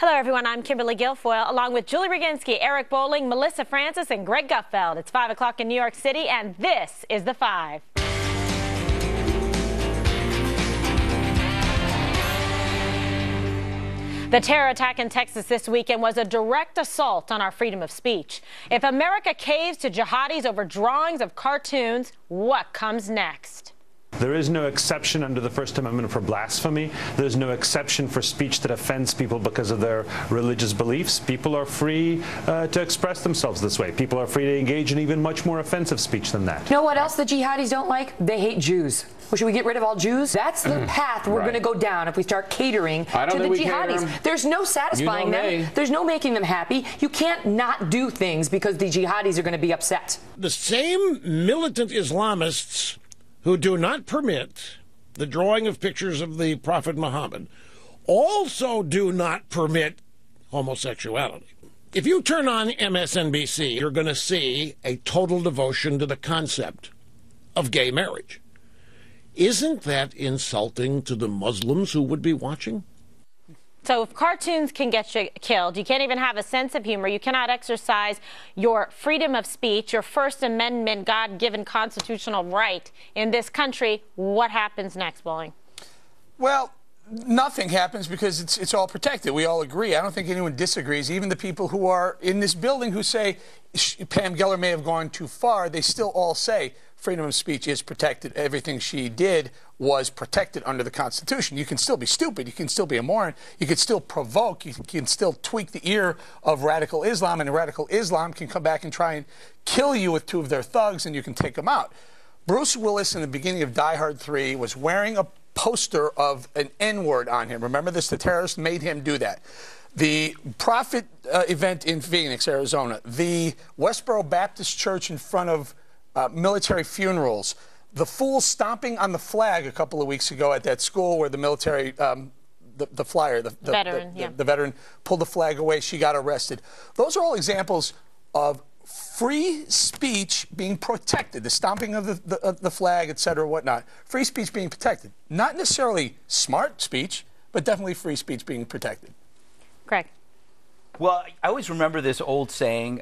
Hello, everyone. I'm Kimberly Guilfoyle, along with Julie Roginski, Eric Bolling, Melissa Francis, and Greg Gutfeld. It's 5 o'clock in New York City, and this is The Five. The terror attack in Texas this weekend was a direct assault on our freedom of speech. If America caves to jihadis over drawings of cartoons, what comes next? There is no exception under the First Amendment for blasphemy. There's no exception for speech that offends people because of their religious beliefs. People are free to express themselves this way. People are free to engage in even much more offensive speech than that. You know what else the jihadis don't like? They hate Jews. Well, should we get rid of all Jews? That's the path we're going to go down if we start catering to the jihadis. There's no satisfying them. There's no making them happy. You can't not do things because the jihadis are going to be upset. The same militant Islamists who do not permit the drawing of pictures of the Prophet Muhammad also do not permit homosexuality. If you turn on MSNBC, you're going to see a total devotion to the concept of gay marriage. Isn't that insulting to the Muslims who would be watching? So if cartoons can get you killed, you can't even have a sense of humor, you cannot exercise your freedom of speech, your First Amendment God-given constitutional right in this country, what happens next, Bolling? Well, nothing happens because it's all protected. We all agree. I don't think anyone disagrees. Even the people who are in this building who say Pam Geller may have gone too far, they still all say freedom of speech is protected. Everything she did was protected under the Constitution. You can still be stupid. You can still be a moron. You can still provoke. You can still tweak the ear of radical Islam, and radical Islam can come back and try and kill you with two of their thugs, and you can take them out. Bruce Willis, in the beginning of Die Hard 3, was wearing a poster of an N-word on him. Remember this? The terrorists made him do that. The Prophet event in Phoenix, Arizona, the Westboro Baptist Church in front of military funerals, the fool stomping on the flag a couple of weeks ago at that school where the military, the flyer, the veteran pulled the flag away, she got arrested. Those are all examples of free speech being protected, the stomping of the flag, et cetera, whatnot. Free speech being protected. Not necessarily smart speech, but definitely free speech being protected. Greg. Well, I always remember this old saying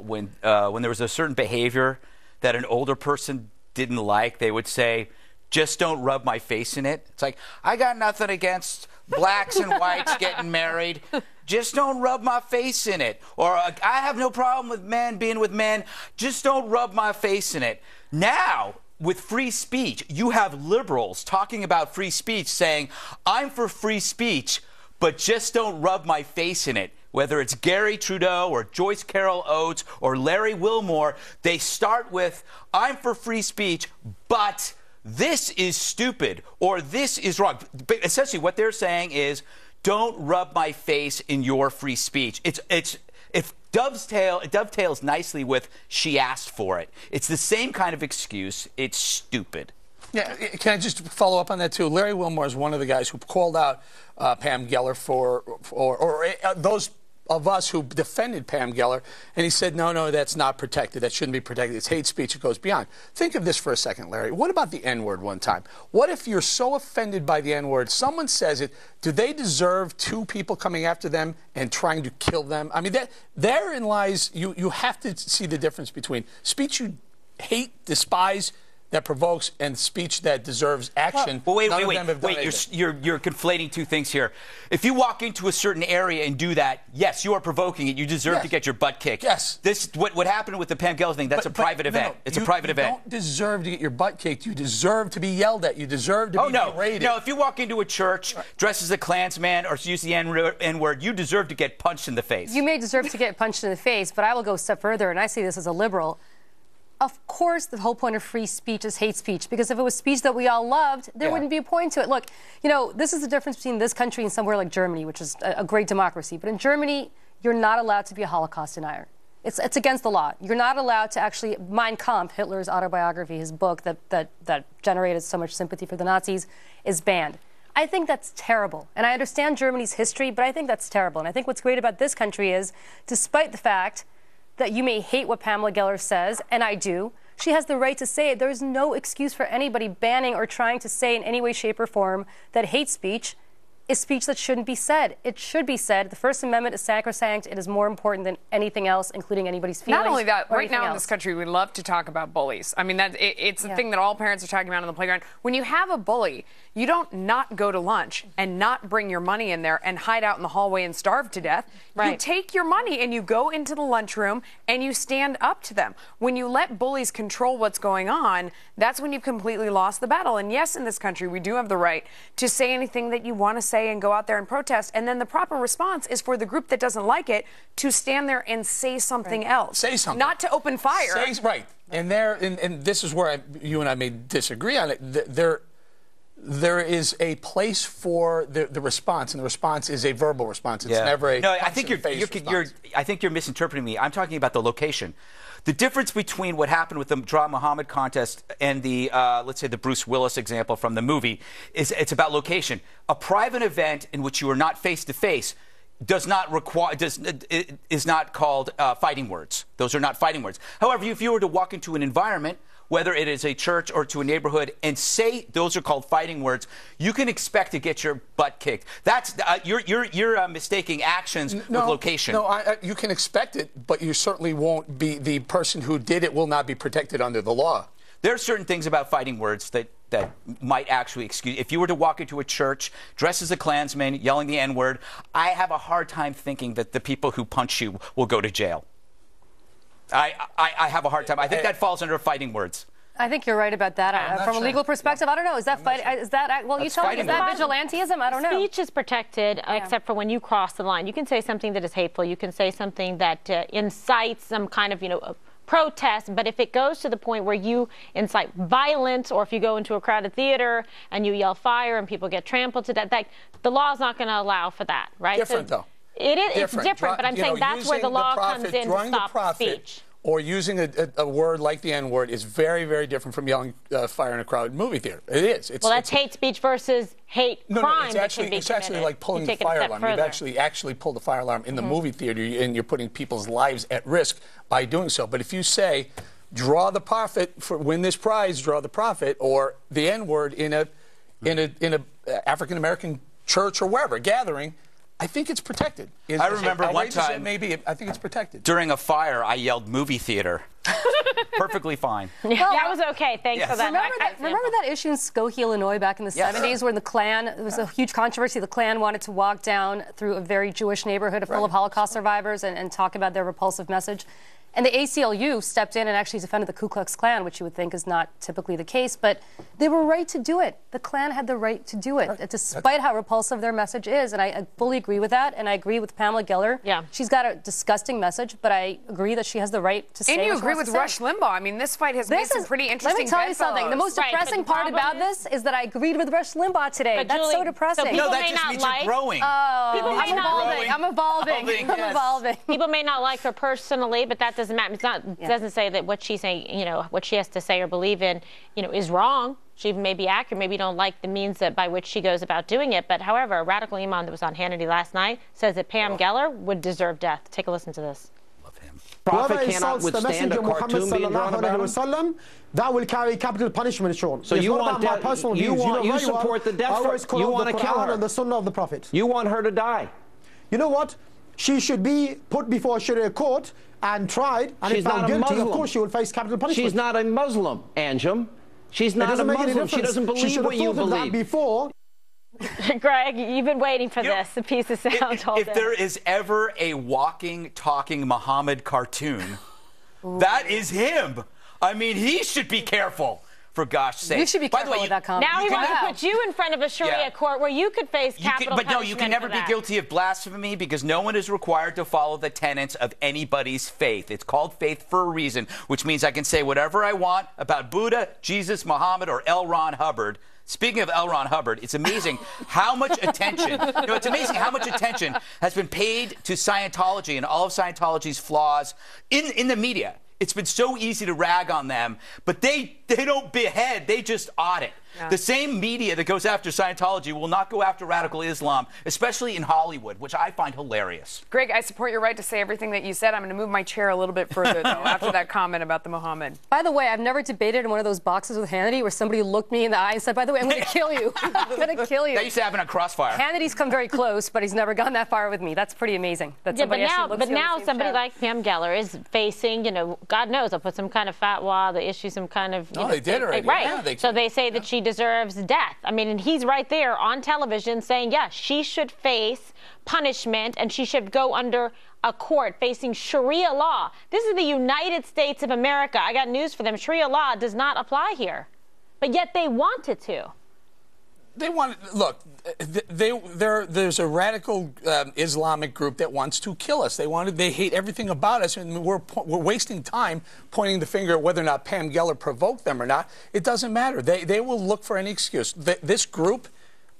when there was a certain behavior that an older person didn't like, they would say, just don't rub my face in it. It's like, I got nothing against blacks and whites getting married. Just don't rub my face in it. Or I have no problem with men being with men. Just don't rub my face in it. Now, with free speech, you have liberals talking about free speech saying, I'm for free speech, but just don't rub my face in it. Whether it's Gary Trudeau or Joyce Carol Oates or Larry Wilmore, they start with, I'm for free speech, but this is stupid or this is wrong. But essentially what they're saying is, don't rub my face in your free speech. It dovetails nicely with she asked for it. It's the same kind of excuse. It's stupid. Yeah, can I just follow up on that, too? Larry Wilmore is one of the guys who called out Pam Geller or those of us who defended Pam Geller, and he said, no, that's not protected. That shouldn't be protected. It's hate speech. It goes beyond. Think of this for a second, Larry. What about the N-word one time? What if you're so offended by the N-word, someone says it, do they deserve two people coming after them and trying to kill them? I mean, therein lies, you have to see the difference between speech you hate, despise, that provokes, and speech that deserves action. Well, wait, you're conflating two things here. If you walk into a certain area and do that, yes, you are provoking it. You deserve to get your butt kicked. Yes. What happened with the Pam Geller thing, that's a private event. It's a private event. You don't deserve to get your butt kicked. You deserve to be yelled at. You deserve to be berated. No, if you walk into a church dressed as a Klansman or use the N-word, you deserve to get punched in the face. You may deserve to get punched in the face, but I will go a step further, and I see this as a liberal. Of course, the whole point of free speech is hate speech, because if it was speech that we all loved, there wouldn't be a point to it. Look, you know, this is the difference between this country and somewhere like Germany, which is a great democracy. But in Germany, you're not allowed to be a Holocaust denier. It's against the law. You're not allowed to actually, Mein Kampf, Hitler's autobiography, his book that generated so much sympathy for the Nazis, is banned. I think that's terrible. And I understand Germany's history, but I think that's terrible. And I think what's great about this country is, despite the fact that you may hate what Pamela Geller says, and I do, she has the right to say it. There is no excuse for anybody banning or trying to say in any way, shape, or form that hate speech is speech that shouldn't be said. It should be said. The First Amendment is sacrosanct. It is more important than anything else, including anybody's feelings. Not only that, right now in else. this country, we love to talk about bullies. I mean, it's the thing that all parents are talking about on the playground. When you have a bully, you don't not go to lunch and not bring your money in there and hide out in the hallway and starve to death. Right. You take your money and you go into the lunchroom and you stand up to them. When you let bullies control what's going on, that's when you've completely lost the battle. And yes, in this country, we do have the right to say anything that you want to say and go out there and protest. And then the proper response is for the group that doesn't like it to stand there and say something else. Say something. Not to open fire. Right. And this is where you and I may disagree on it. There is a place for the response, and the response is a verbal response. It's never a I think you're misinterpreting me. I'm talking about the location. The difference between what happened with the Draw Muhammad contest and the, let's say, the Bruce Willis example from the movie is it's about location. A private event in which you are not face to face is not called fighting words. Those are not fighting words. However, if you were to walk into an environment, whether it is a church or to a neighborhood, and say those are called fighting words, you can expect to get your butt kicked. That's you're mistaking actions with location. No, you can expect it, but you certainly won't be the person who did it will not be protected under the law. There are certain things about fighting words that might actually excuse. If you were to walk into a church dressed as a Klansman, yelling the N-word, I have a hard time thinking that the people who punch you will go to jail. I have a hard time. I think that falls under fighting words. I think you're right about that. From a legal perspective, I don't know. Is that fight? Is that well? You tell me. Is that vigilantism? I don't know. Speech is protected, except for when you cross the line. You can say something that is hateful. You can say something that incites some kind of protest. But if it goes to the point where you incite violence, or if you go into a crowded theater and you yell fire and people get trampled to death, the law is not going to allow for that, right? Different though. It is. It's different, but I'm saying that's where the law comes in to stop speech. Or using a word like the N-word is very, very different from yelling fire in a crowded movie theater. It is. That's hate speech versus hate crime. It's actually like pulling the fire alarm. You've actually pulled the fire alarm in the movie theater, and you're putting people's lives at risk by doing so. But if you say, draw the profit, win this prize, draw the profit, or the N-word in a African-American church or wherever, gathering, I think it's protected. I remember one time, maybe I think it's protected. During a fire, I yelled movie theater. Perfectly fine. Well, that was okay. Thanks for that. Remember that issue in Skokie, Illinois back in the 70s where there was a huge controversy. The Klan wanted to walk down through a very Jewish neighborhood full of Holocaust survivors and talk about their repulsive message. And the ACLU stepped in and actually defended the Ku Klux Klan, which you would think is not typically the case, but they were right to do it. The Klan had the right to do it, despite how repulsive their message is. And I fully agree with that, and I agree with Pamela Geller. Yeah. She's got a disgusting message, but I agree that she has the right to say And you what she agree wants with to Rush Limbaugh. I mean, this fight has made some pretty interesting Let me tell you something. The most depressing part about this is that I agreed with Rush Limbaugh today. That's so depressing. So no, that just means you're growing. People may I'm evolving. I'm evolving. People may not like her personally, but that doesn't matter. It doesn't say that what she's saying, what she has to say or believe in, is wrong. She may be accurate. Maybe you don't like the means by which she goes about doing it. But however, a radical imam that was on Hannity last night says that Pam Geller would deserve death. Take a listen to this. Love him. Prophet cannot withstand a cartoon being drawn about him? That will carry capital punishment, Sean. So you want my personal views. You support the death penalty. You want to kill her. And the Sunnah of the Prophet. You want her to die. You know what? She should be put before a Sharia court and tried, and if found guilty, of course she will face capital punishment. She's not a Muslim, Anjum. She's not a Muslim. She doesn't believe what you believe. That before. Greg, you've been waiting for this, a piece of sound. If there is ever a walking, talking Muhammad cartoon, that is him. I mean, he should be careful. For gosh sake. You should be careful with that comment. Now he wants to put you in front of a Sharia court where you could face capital punishment. But no, you can never be guilty of blasphemy because no one is required to follow the tenets of anybody's faith. It's called faith for a reason, which means I can say whatever I want about Buddha, Jesus, Muhammad, or L. Ron Hubbard. Speaking of L. Ron Hubbard, it's amazing how much attention, it's amazing how much attention has been paid to Scientology and all of Scientology's flaws in the media. It's been so easy to rag on them, but they They don't behead. They just audit. Yeah. The same media that goes after Scientology will not go after radical Islam, especially in Hollywood, which I find hilarious. Greg, I support your right to say everything that you said. I'm going to move my chair a little bit further, though, after that comment about the Muhammad. By the way, I've never debated in one of those boxes with Hannity where somebody looked me in the eye and said, by the way, I'm going to kill you. I'm going to kill you. That used to happen on Crossfire. Hannity's come very close, but he's never gone that far with me. That's pretty amazing. That but now somebody like Pam Geller is facing, God knows, they'll put some kind of fatwa, they issue some kind of... they did already. Right. Yeah, so they say that she deserves death. I mean, and he's right there on television saying, yes, she should face punishment and she should go under a court facing Sharia law. This is the United States of America. I got news for them. Sharia law does not apply here. But yet they want it to. Look, there's a radical Islamic group that wants to kill us. They hate everything about us, and we're wasting time pointing the finger at whether or not Pam Geller provoked them or not. It doesn't matter. They will look for any excuse. This group,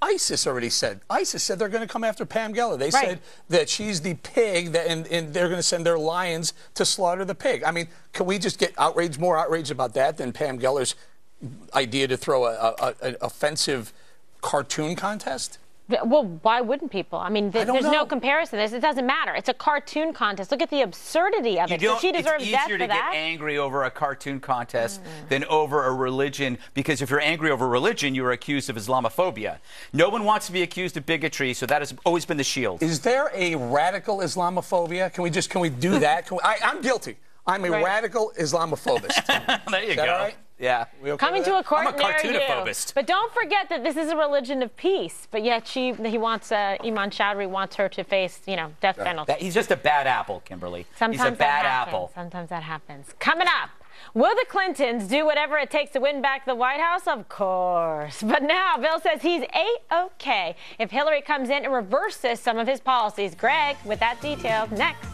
ISIS already said. ISIS said they're going to come after Pam Geller. They said that she's the pig, and they're going to send their lions to slaughter the pig. I mean, can we just get more outraged about that than Pam Geller's idea to throw an offensive cartoon contest? Well, why wouldn't people? I mean, there's no comparison. It doesn't matter. It's a cartoon contest. Look at the absurdity of it. So she deserves death for that. It's easier to get angry over a cartoon contest than over a religion, because if you're angry over religion, you're accused of Islamophobia. No one wants to be accused of bigotry, so that has always been the shield. Is there a radical Islamophobia? Can we do that? I'm guilty. I'm a radical Islamophobist. There you go. All right? Yeah. Okay coming to a court I'm a cartoonophobist. But don't forget that this is a religion of peace. But yet Iman Chowdhury wants her to face, death penalty. He's just a bad apple, Kimberly. Sometimes he's a bad apple. Sometimes that happens. Coming up, will the Clintons do whatever it takes to win back the White House? Of course. But now Bill says he's A-OK if Hillary comes in and reverses some of his policies. Greg, with that detail, next.